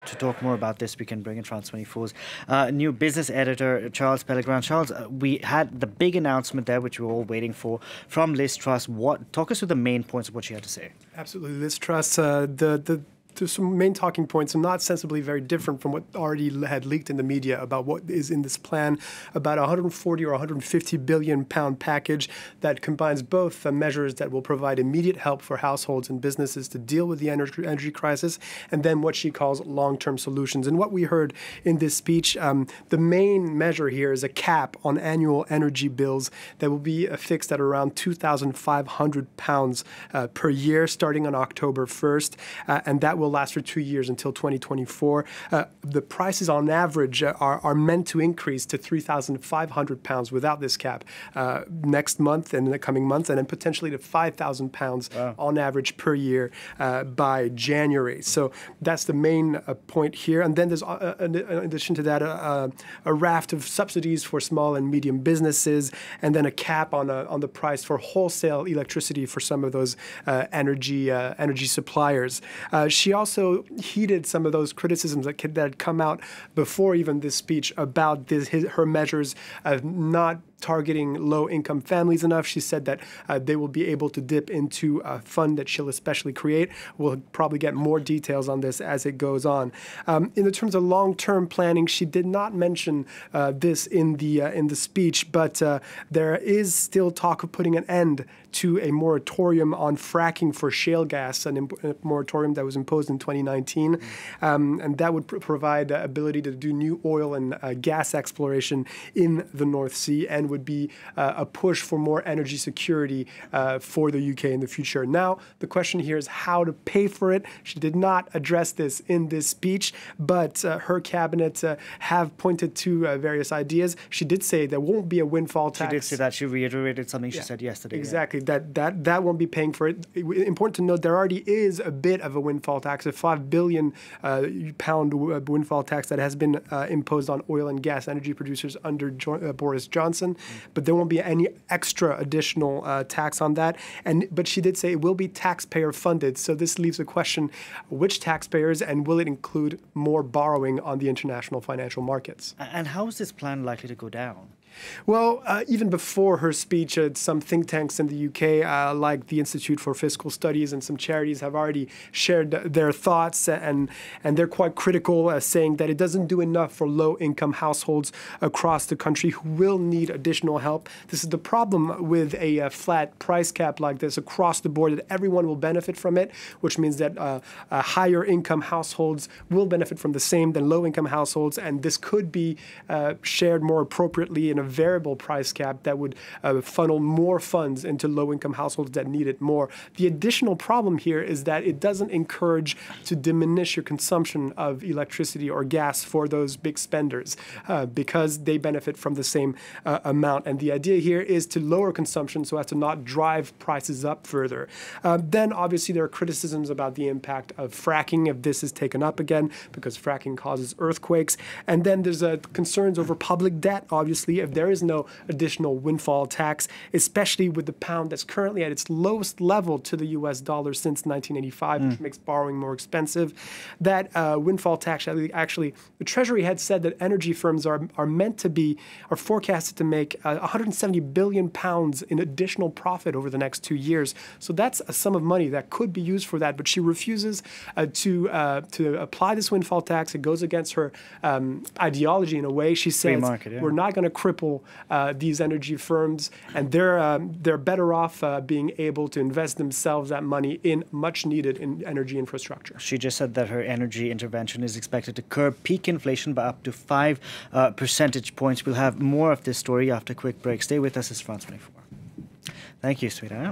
to talk more about this, we can bring in France 24's new business editor, Charles Pellegrin. Charles, we had the big announcement there, which we were all waiting for, from Liz Truss. Talk us through the main points of what she had to say. Absolutely. Liz Truss, there's some main talking points, and not sensibly very different from what already had leaked in the media about what is in this plan, about 140 or 150 billion pound package that combines both measures that will provide immediate help for households and businesses to deal with the energy crisis, and then what she calls long-term solutions. And what we heard in this speech, the main measure here is a cap on annual energy bills that will be fixed at around £2,500 per year starting on October 1st, and that will last for 2 years until 2024. The prices on average are meant to increase to £3,500 without this cap next month and in the coming months, and then potentially to £5,000 on average per year by January. So that's the main point here. And then there's, in addition to that, a raft of subsidies for small and medium businesses, and then a cap on the price for wholesale electricity for some of those energy suppliers. She also heeded some of those criticisms that had come out before even this speech about her measures of not targeting low-income families enough. She said that they will be able to dip into a fund that she'll especially create. We'll probably get more details on this as it goes on. In terms of long-term planning, she did not mention this in the speech, but there is still talk of putting an end to a moratorium on fracking for shale gas, a moratorium that was imposed in 2019, and that would provide the ability to do new oil and gas exploration in the North Sea, and would be a push for more energy security for the UK in the future. Now, the question here is how to pay for it. She did not address this in this speech, but her cabinet have pointed to various ideas. She did say there won't be a windfall tax. She did say that. She reiterated something she said yesterday. Exactly. That won't be paying for it. Important to note, there already is a bit of a windfall tax, a £5 billion pound windfall tax that has been imposed on oil and gas energy producers under Boris Johnson. But there won't be any extra additional tax on that. But she did say it will be taxpayer funded. So this leaves a question, which taxpayers, and will it include more borrowing on the international financial markets? And how is this plan likely to go down? Well, even before her speech, some think tanks in the UK, like the Institute for Fiscal Studies and some charities, have already shared their thoughts, and they're quite critical, saying that it doesn't do enough for low-income households across the country who will need additional help. This is the problem with a flat price cap like this across the board, that everyone will benefit from it, which means that higher-income households will benefit from the same than low-income households, and this could be shared more appropriately in a variable price cap that would funnel more funds into low-income households that need it more. The additional problem here is that it doesn't encourage to diminish your consumption of electricity or gas for those big spenders because they benefit from the same amount. And the idea here is to lower consumption so as to not drive prices up further. Then obviously there are criticisms about the impact of fracking if this is taken up again, because fracking causes earthquakes. And then there's concerns over public debt, obviously, if there is no additional windfall tax, especially with the pound that's currently at its lowest level to the US dollar since 1985, which makes borrowing more expensive. That windfall tax, actually, the Treasury had said that energy firms are forecasted to make 170 billion pounds in additional profit over the next 2 years. So that's a sum of money that could be used for that, but she refuses to apply this windfall tax. It goes against her ideology in a way. She says we're not going to cripple these energy firms, and they're better off being able to invest themselves that money in much needed energy infrastructure. She just said that her energy intervention is expected to curb peak inflation by up to 5 percentage points. We'll have more of this story after a quick break. Stay with us. It's France 24. Thank you, Sweeta.